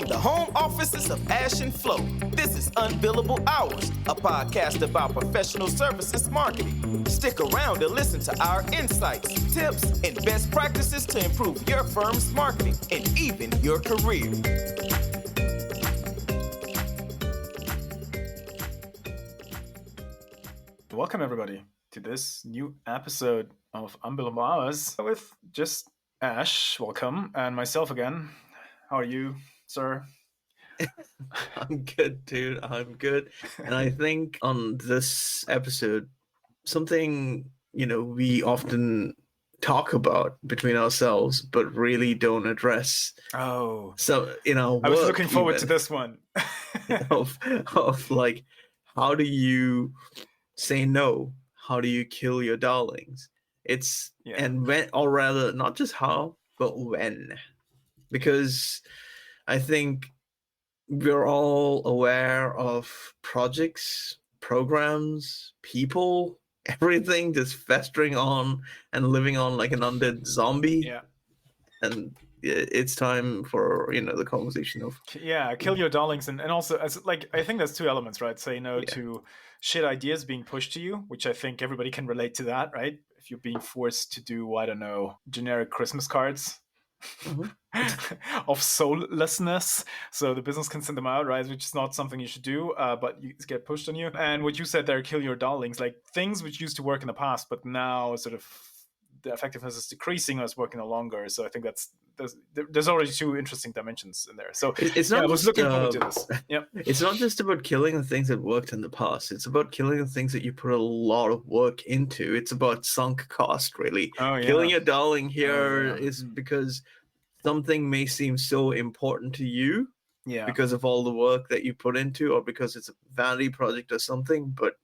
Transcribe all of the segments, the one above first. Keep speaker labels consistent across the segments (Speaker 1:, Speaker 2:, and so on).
Speaker 1: From the home offices of Ash and Flo, this is Unbillable Hours, a podcast about professional services marketing. Stick around to listen to our insights, tips, and best practices to improve your firm's marketing and even your career.
Speaker 2: Welcome, everybody, to this new episode of Unbillable Hours with just Ash, welcome, and myself again. How are you, sir?
Speaker 3: I'm good, dude. I'm good. And I think on this episode, something, we often talk about between ourselves, but really don't address.
Speaker 2: Oh,
Speaker 3: so,
Speaker 2: I was looking forward to this one.
Speaker 3: of like, how do you say no? How do you kill your darlings? And when, or rather, not just how, but when. Because I think we're all aware of projects, programs, people, everything just festering on and living on like an undead zombie.
Speaker 2: Yeah.
Speaker 3: And it's time for, the conversation of...
Speaker 2: kill your darlings. And also, I think there's two elements, right? Say no to shit ideas being pushed to you, which I think everybody can relate to that, right? If you're being forced to do, I don't know, generic Christmas cards. Of soullessness, so the business can send them out, right? Which is not something you should do, but you get pushed on you. And what you said there, kill your darlings, like things which used to work in the past, but now sort of the effectiveness is decreasing or it's working no longer. So I think there's already two interesting dimensions in there. So
Speaker 3: it's not.
Speaker 2: I was looking forward to this. Yeah,
Speaker 3: it's not just about killing the things that worked in the past. It's about killing the things that you put a lot of work into. It's about sunk cost, really. Killing your darling here is because something may seem so important to you because of all the work that you put into, or because it's a vanity project or something, but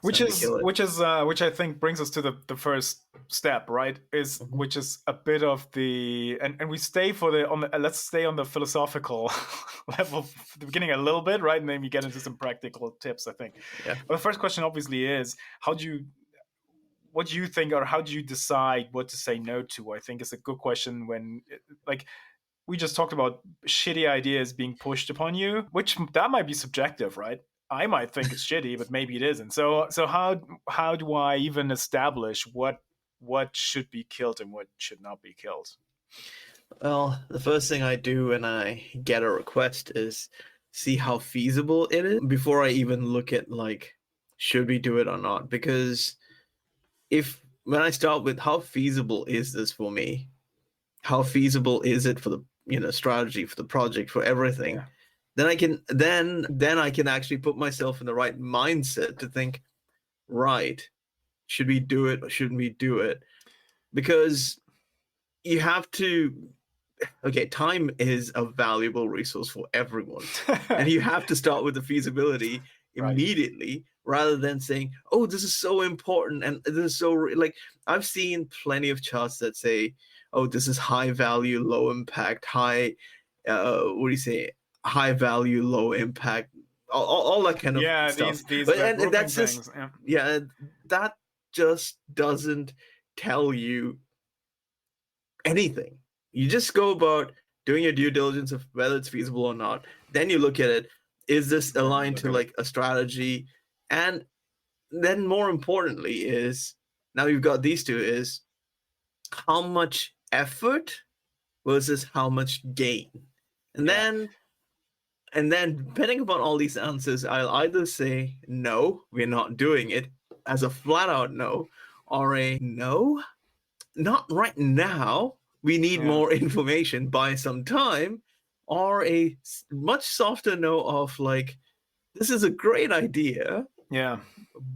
Speaker 2: which I think brings us to the first step, right? Which is a bit of the and we stay let's stay on the philosophical level for the beginning a little bit, right? And then we get into some practical tips, I think. But the first question obviously is what do you think, or how do you decide what to say no to? I think it's a good question when, like, we just talked about shitty ideas being pushed upon you, which that might be subjective, right? I might think it's shitty, but maybe it isn't. So how do I even establish what should be killed and what should not be killed?
Speaker 3: Well, the first thing I do when I get a request is see how feasible it is before I even look at, like, should we do it or not? Because when I start with how feasible is this for me, how feasible is it for the strategy, for the project, for everything, then I can actually put myself in the right mindset to think, right, should we do it or shouldn't we do it? Because you have to. Okay, time is a valuable resource for everyone, and you have to start with the feasibility immediately, rather than saying, oh, this is so important and this is so like, I've seen plenty of charts that say, oh, this is high value, low impact, high value, low impact, all that kind of stuff.
Speaker 2: And that's
Speaker 3: just that just doesn't tell you anything. You just go about doing your due diligence of whether it's feasible or not. Then you look at it, is this aligned to like a strategy? And then more importantly is, now you've got these two, is how much effort versus how much gain. And then depending upon all these answers, I'll either say, no, we're not doing it, as a flat out no, or a no, not right now, we need more information, buy some time, or a much softer no of like, this is a great idea,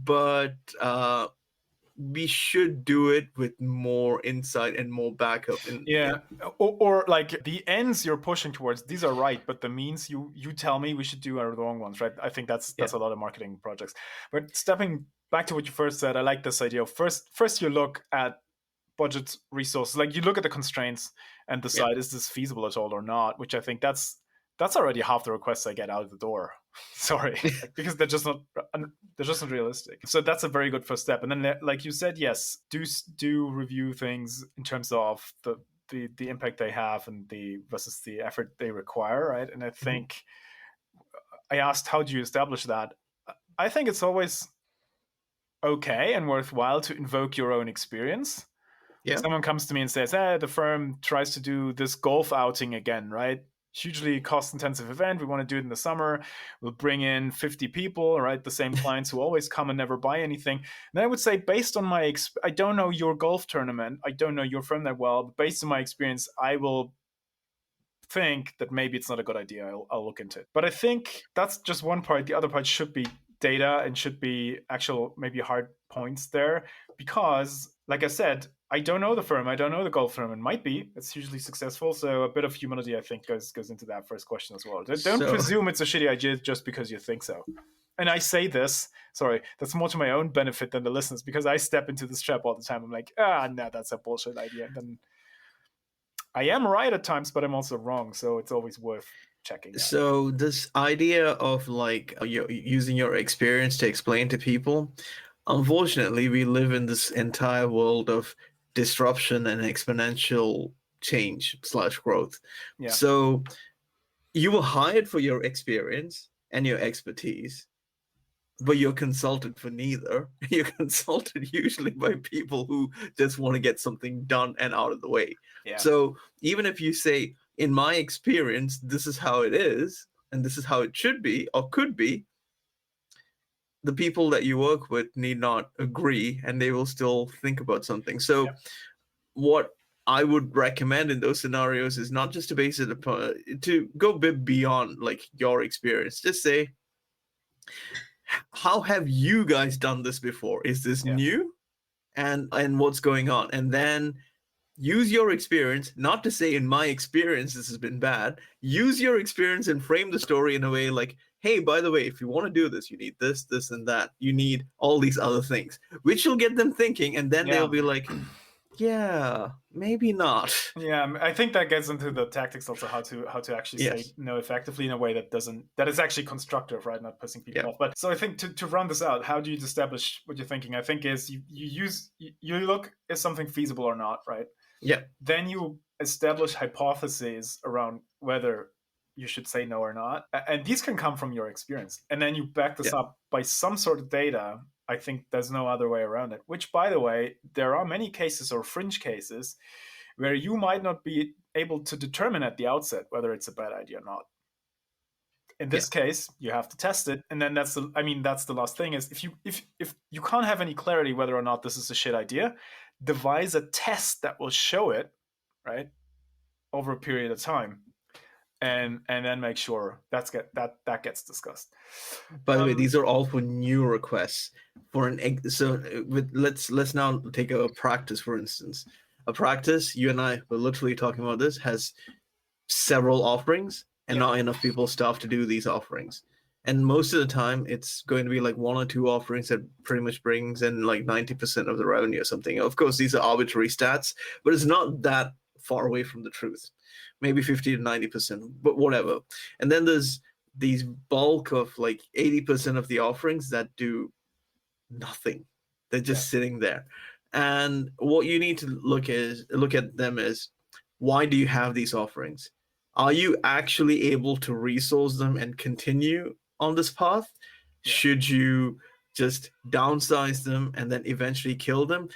Speaker 3: but we should do it with more insight and more backup.
Speaker 2: Or like the ends you're pushing towards, these are right, but the means you tell me we should do are the wrong ones, right? I think that's a lot of marketing projects. But stepping back to what you first said, I like this idea of first you look at budget, resources, like you look at the constraints and decide, is this feasible at all or not? Which I think that's already half the requests I get out of the door. Sorry, because they're just not realistic. So that's a very good first step. And then, like you said, yes, do review things in terms of the impact they have and versus the effort they require, right? And I think I asked, how do you establish that? I think it's always okay and worthwhile to invoke your own experience.
Speaker 3: Yeah.
Speaker 2: Someone comes to me and says, the firm tries to do this golf outing again, right? Hugely cost-intensive event. We want to do it in the summer. We'll bring in 50 people, right? The same clients who always come and never buy anything. And I would say, based on my I don't know your golf tournament. I don't know your firm that well. But based on my experience, I will think that maybe it's not a good idea. I'll look into it. But I think that's just one part. The other part should be data and should be actual, maybe hard points there. Because, like I said, I don't know the firm. I don't know the golf firm. It might be. It's hugely successful. So a bit of humility, I think, goes into that first question as well. Don't presume it's a shitty idea just because you think so. And I say this, sorry, that's more to my own benefit than the listeners, because I step into this trap all the time. I'm like, no, that's a bullshit idea. And then I am right at times, but I'm also wrong. So it's always worth checking that.
Speaker 3: So this idea of like using your experience to explain to people, unfortunately, we live in this entire world of disruption and exponential change / growth.
Speaker 2: Yeah.
Speaker 3: So you were hired for your experience and your expertise, but you're consulted for neither. You're consulted usually by people who just want to get something done and out of the way.
Speaker 2: Yeah.
Speaker 3: So even if you say, in my experience, this is how it is, and this is how it should be or could be, the people that you work with need not agree, and they will still think about something. So what I would recommend in those scenarios is not just to base it upon, to go a bit beyond like your experience. Just say, how have you guys done this before? Is this new? And what's going on? And then use your experience, not to say, in my experience, this has been bad. Use your experience and frame the story in a way like, hey, by the way, if you want to do this, you need this, this, and that. You need all these other things, which will get them thinking. And then they'll be like, yeah, maybe not.
Speaker 2: Yeah, I think that gets into the tactics also, how to actually say no effectively in a way that is actually constructive, right? Not pissing people off. But so I think to run this out, how do you establish what you're thinking? I think is you look, is something feasible or not, right?
Speaker 3: Yeah.
Speaker 2: Then you establish hypotheses around whether you should say no or not. And these can come from your experience. And then you back this up by some sort of data. I think there's no other way around it, which, by the way, there are many cases or fringe cases where you might not be able to determine at the outset whether it's a bad idea or not. In this case, you have to test it. And then that's the last thing is, if you can't have any clarity whether or not this is a shit idea, devise a test that will show it, right, over a period of time. And then make sure that gets discussed.
Speaker 3: By the way, these are all for new requests. Let's now take a practice, for instance. A practice, you and I were literally talking about this, has several offerings and not enough people staff to do these offerings. And most of the time, it's going to be like one or two offerings that pretty much brings in like 90% of the revenue or something. Of course, these are arbitrary stats, but it's not that far away from the truth. Maybe 50 to 90%, but whatever. And then there's these bulk of like 80% of the offerings that do nothing. They're just sitting there. And what you need to look at them is, why do you have these offerings? Are you actually able to resource them and continue on this path? Yeah. Should you just downsize them and then eventually kill them?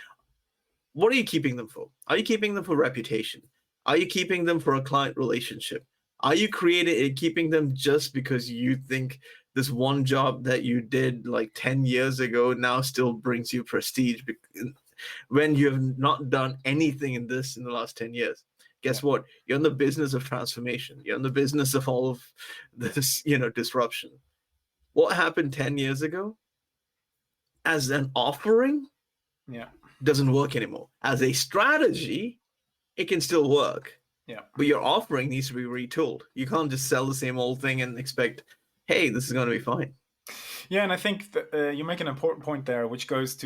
Speaker 3: What are you keeping them for? Are you keeping them for reputation? Are you keeping them for a client relationship? Are you keeping them just because you think this one job that you did like 10 years ago now still brings you prestige when you have not done anything in the last 10 years? Guess what? You're in the business of transformation. You're in the business of all of this, disruption. What happened 10 years ago as an offering doesn't work anymore. As a strategy, it can still work. Yeah. But your offering needs to be retooled. You can't just sell the same old thing and expect, hey, this is going to be fine.
Speaker 2: Yeah, and I think that you make an important point there, which goes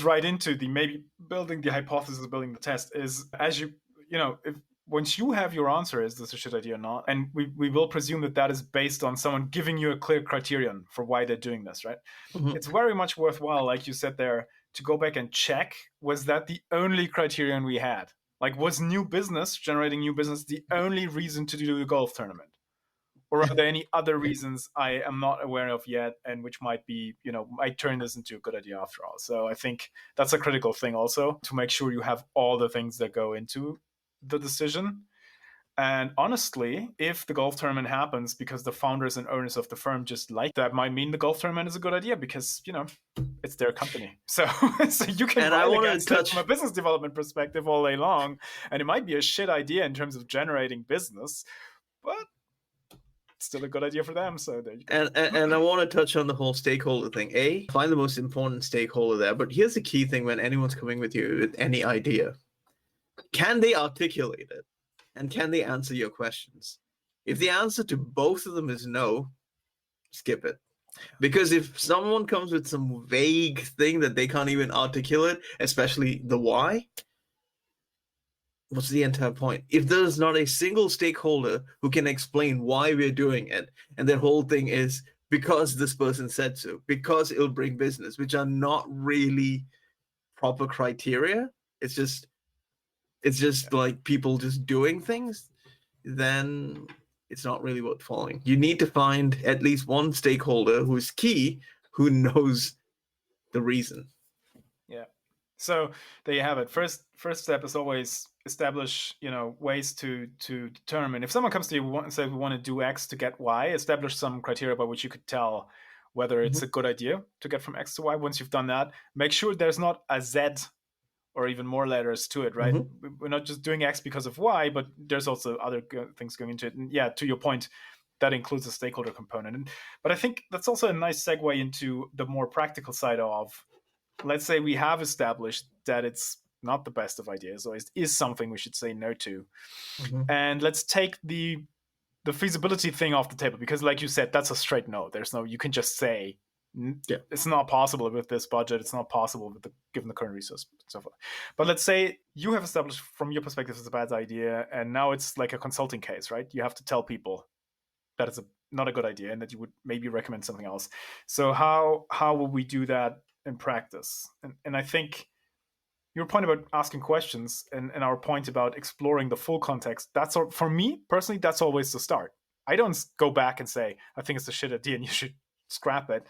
Speaker 2: right into the maybe building the hypothesis, building the test, is as once you have your answer, is this a shit idea or not? And we will presume that is based on someone giving you a clear criterion for why they're doing this, right? Mm-hmm. It's very much worthwhile, like you said there, to go back and check, was that the only criterion we had? Like, was generating new business, the only reason to do the golf tournament? Or are there any other reasons I am not aware of yet, and which might be, might turn this into a good idea after all? So I think that's a critical thing also, to make sure you have all the things that go into the decision. And honestly, if the golf tournament happens because the founders and owners of the firm just like that, might mean the golf tournament is a good idea because, it's their company. So you can rail against it from a business development perspective all day long. And it might be a shit idea in terms of generating business, but it's still a good idea for them. So there you go.
Speaker 3: And I want to touch on the whole stakeholder thing. Find the most important stakeholder there. But here's the key thing when anyone's coming with you with any idea. Can they articulate it? And can they answer your questions? If the answer to both of them is no, skip it. Because if someone comes with some vague thing that they can't even articulate, especially the why, what's the entire point? If there's not a single stakeholder who can explain why we're doing it, and their whole thing is because this person said so, because it'll bring business, which are not really proper criteria, it's just like people just doing things, then it's not really worth following. You need to find at least one stakeholder who's key, who knows the reason.
Speaker 2: Yeah. So there you have it. First step is always establish, ways to determine. If someone comes to you and says we want to do X to get Y, establish some criteria by which you could tell whether it's a good idea to get from X to Y. Once you've done that, make sure there's not a Z or even more letters to it, right? We're not just doing X because of Y, but there's also other things going into it. And yeah, to your point, that includes a stakeholder component. But I think that's also a nice segue into the more practical side of, let's say we have established that it's not the best of ideas, or is something we should say no to. And let's take the feasibility thing off the table, because like you said, that's a straight no. There's no, you can just say, it's not possible with this budget. It's not possible given the current resource and so forth. But let's say you have established from your perspective it's a bad idea, and now it's like a consulting case, right? You have to tell people that it's not a good idea and that you would maybe recommend something else. So how will we do that in practice? And I think your point about asking questions and our point about exploring the full context, for me personally, that's always the start. I don't go back and say, I think it's a shit idea and you should scrap it.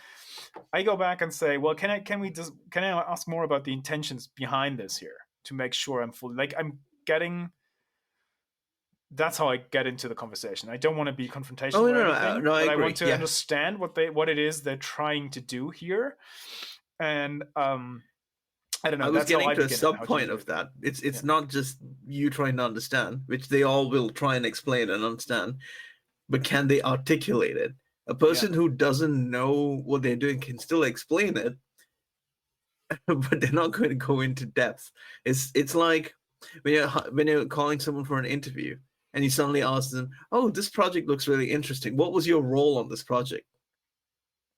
Speaker 2: I go back and say, well, can I ask more about the intentions behind this here to make sure I'm fully, like, that's how I get into the conversation. I don't want to be confrontational or anything, but I want to understand what it is they're trying to do here. And I don't know.
Speaker 3: I was getting to a sub point of that. It's not just you trying to understand, which they all will try and explain and understand, but can they articulate it? A person who doesn't know what they're doing can still explain it, but they're not going to go into depth. It's like when you're calling someone for an interview and you suddenly ask them, "Oh, this project looks really interesting. What was your role on this project?"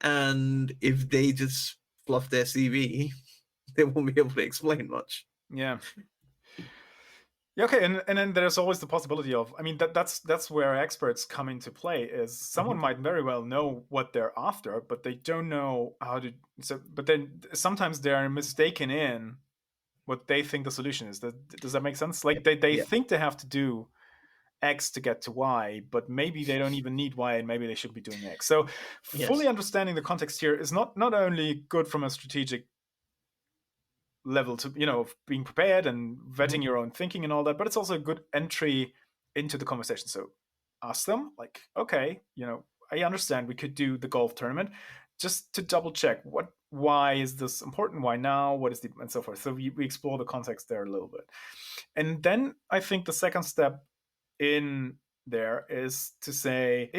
Speaker 3: And if they just fluff their CV, they won't be able to explain much.
Speaker 2: Yeah. Okay, and then there's always the possibility of, I mean, that's where experts come into play. Is someone might very well know what they're after, but they don't know how to. So, but then sometimes they're mistaken in what they think the solution is. Does that make sense? Like they think they have to do X to get to Y, but maybe they don't even need Y, and maybe they should be doing X. So, fully understanding the context here is not only good from a strategic level to being prepared and vetting your own thinking and all that, but it's also a good entry into the conversation. So ask them, like, okay, I understand we could do the golf tournament, just to double check why is this important, why now, what is and so forth. So we explore the context there a little bit. And then I think the second step in there is to say,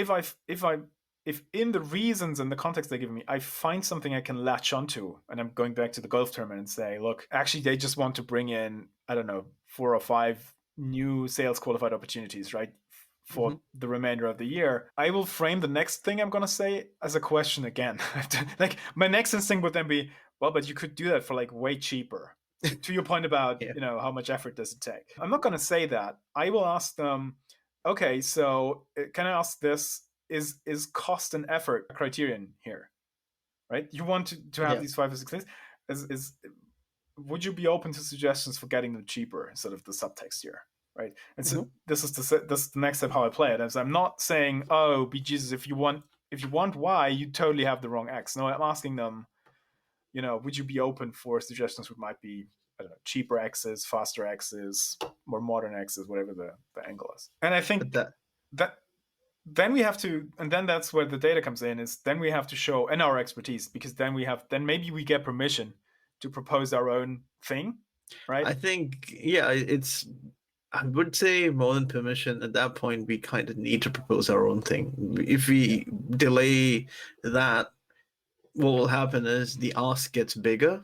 Speaker 2: if in the reasons and the context they give me, I find something I can latch onto, and I'm going back to the golf tournament and say, look, actually they just want to bring in, I don't know, 4 or 5 new sales qualified opportunities, right, for the remainder of the year. I will frame the next thing I'm going to say as a question again. Like, my next instinct would then be, well, but you could do that for like way cheaper. To your point about, how much effort does it take? I'm not going to say that. I will ask them, okay, so can I ask this? Is cost and effort a criterion here, right? You want to have these 5 or 6 things. would you be open to suggestions for getting them cheaper instead of the subtext here, right? And so this is the next step how I play it. As I'm not saying, oh, bejesus, if you want Y, you totally have the wrong X. No, I'm asking them, would you be open for suggestions which might be, I don't know, cheaper X's, faster X's, more modern X's, whatever the angle is. And I think that then we have to, and then that's where the data comes in, is then we have to show, and our expertise, because then maybe we get permission to propose our own thing, right?
Speaker 3: I think, I would say more than permission. At that point, we kind of need to propose our own thing. If we delay that, what will happen is the ask gets bigger,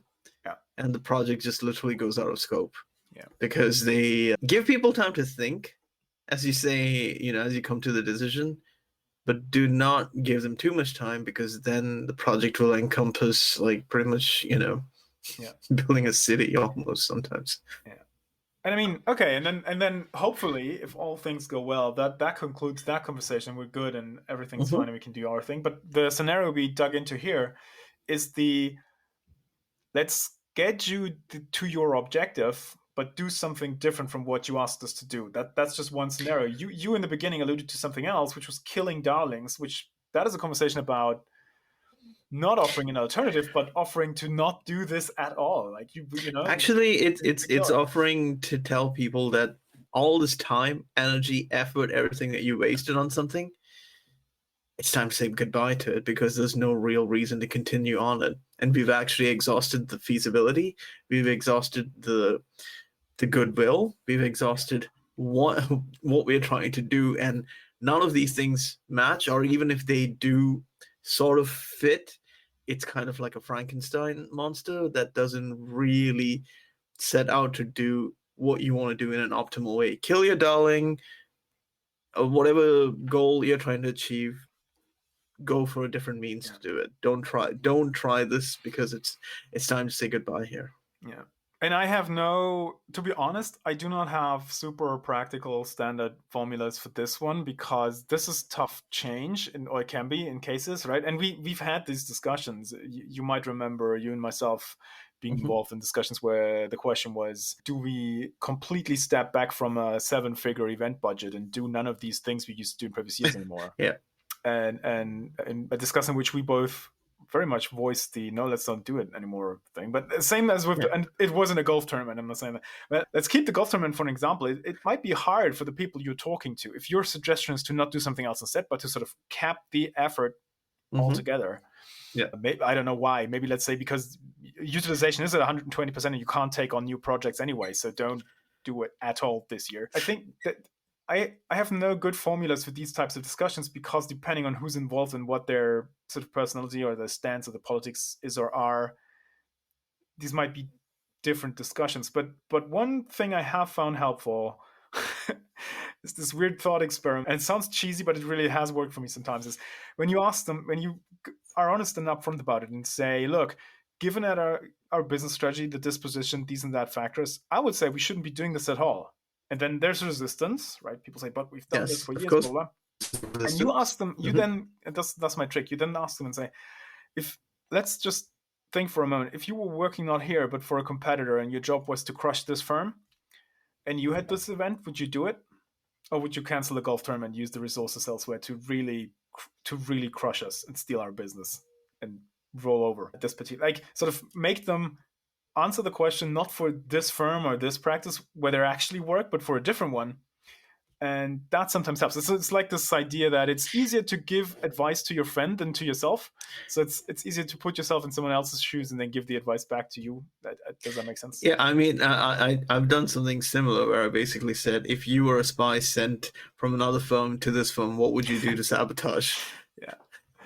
Speaker 3: and the project just literally goes out of scope.
Speaker 2: Yeah,
Speaker 3: because they give people time to think, as you say, as you come to the decision, but do not give them too much time, because then the project will encompass like pretty much, building a city almost sometimes.
Speaker 2: Yeah. And I mean, okay, and then hopefully, if all things go well, that concludes that conversation. We're good and everything's fine and we can do our thing. But the scenario we dug into here is let's get you to your objective, but do something different from what you asked us to do. That's just one scenario. You in the beginning alluded to something else, which was killing darlings, which that is a conversation about not offering an alternative, but offering to not do this at all. Like
Speaker 3: Actually, it's offering to tell people that all this time, energy, effort, everything that you wasted on something, it's time to say goodbye to it, because there's no real reason to continue on it. And we've actually exhausted the feasibility. We've exhausted the goodwill. We've exhausted what we're trying to do, and none of these things match, or even if they do sort of fit, it's kind of like a Frankenstein monster that doesn't really set out to do what you want to do in an optimal way. Kill your darling, or whatever goal you're trying to achieve, go for a different means to do it. Don't try this, because it's time to say goodbye here.
Speaker 2: Yeah. And I have to be honest, I do not have super practical standard formulas for this one, because this is tough change, or it can be in cases, right? And we've had these discussions. You might remember, you and myself being involved in discussions where the question was, do we completely step back from a 7-figure event budget and do none of these things we used to do in previous years anymore?
Speaker 3: Yeah.
Speaker 2: And a discussion in which we both very much voiced the no, let's not do it anymore thing. But same as with and it wasn't a golf tournament, I'm not saying that. But let's keep the golf tournament for an example. It might be hard for the people you're talking to if your suggestion is to not do something else instead, but to sort of cap the effort altogether.
Speaker 3: Yeah.
Speaker 2: Maybe, I don't know why. Maybe let's say because utilization is at 120% and you can't take on new projects anyway, so don't do it at all this year. I think that I have no good formulas for these types of discussions, because depending on who's involved and what their sort of personality or their stance or the politics is or are, these might be different discussions. But one thing I have found helpful is this weird thought experiment. And it sounds cheesy, but it really has worked for me sometimes, is when you ask them, when you are honest and upfront about it and say, look, given that our business strategy, the disposition, these and that factors, I would say we shouldn't be doing this at all. And then there's resistance, right? People say, but we've done this for years, blah, blah, blah. And you ask them, then, and that's my trick, you then ask them and say, let's just think for a moment, if you were working not here, but for a competitor, and your job was to crush this firm, and you had this event, would you do it? Or would you cancel the golf tournament and use the resources elsewhere to really crush us and steal our business and roll over at this particular, like, sort of make them answer the question not for this firm or this practice where they actually work, but for a different one. And that sometimes helps. It's like this idea that it's easier to give advice to your friend than to yourself. So it's easier to put yourself in someone else's shoes and then give the advice back to you. Does that make sense?
Speaker 3: Yeah, I mean, I've done something similar where I basically said, if you were a spy sent from another firm to this firm, what would you do to sabotage?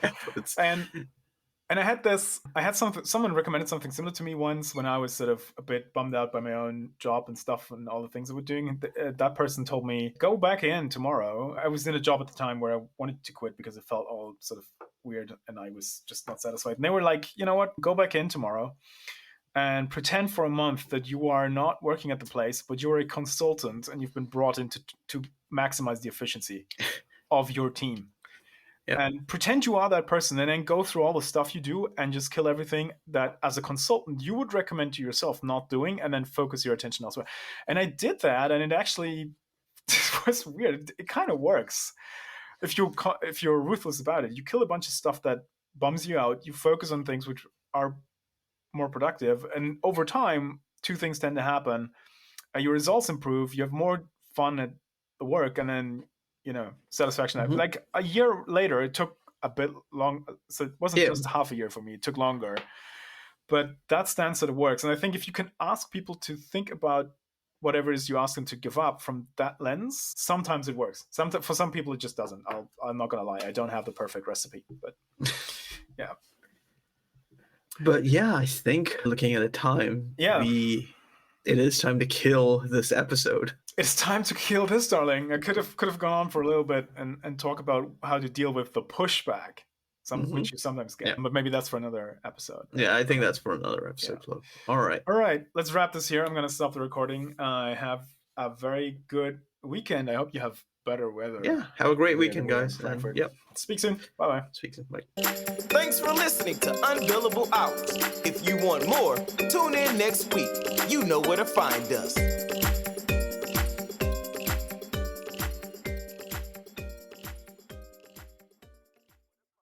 Speaker 3: Efforts?
Speaker 2: And I had someone recommended something similar to me once when I was sort of a bit bummed out by my own job and stuff and all the things I was doing. And that person told me, go back in tomorrow. I was in a job at the time where I wanted to quit because it felt all sort of weird and I was just not satisfied. And they were like, you know what, go back in tomorrow and pretend for a month that you are not working at the place, but you're a consultant and you've been brought in to maximize the efficiency of your team. and pretend you are that person, and then go through all the stuff you do and just kill everything that as a consultant you would recommend to yourself not doing, and then focus your attention elsewhere. And I did that, and it actually was weird. It kind of works if you're ruthless about it. You kill a bunch of stuff that bums you out, you focus on things which are more productive, and over time two things tend to happen. Your results improve, you have more fun at the work, and then satisfaction. Like a year later, it took a bit long, so it wasn't just half a year for me, it took longer, but that stands that it works. And I think if you can ask people to think about whatever it is you ask them to give up from that lens, sometimes it works. For some people it just doesn't. I'm not gonna lie, I don't have the perfect recipe, but yeah.
Speaker 3: But yeah, I think looking at the time, it is time to kill this episode.
Speaker 2: It's time to kill this, darling. I could have gone on for a little bit and talk about how to deal with the pushback, which you sometimes get. But maybe that's for another episode.
Speaker 3: Yeah, I think that's for another episode. Yeah. All right.
Speaker 2: Let's wrap this here. I'm going to stop the recording. Have a very good weekend. I hope you have better weather.
Speaker 3: Yeah, have a great weekend, guys.
Speaker 2: Speak soon. Bye-bye.
Speaker 3: Speak soon. Bye.
Speaker 1: Thanks for listening to Unbillable Hours. If you want more, tune in next week. You know where to find us.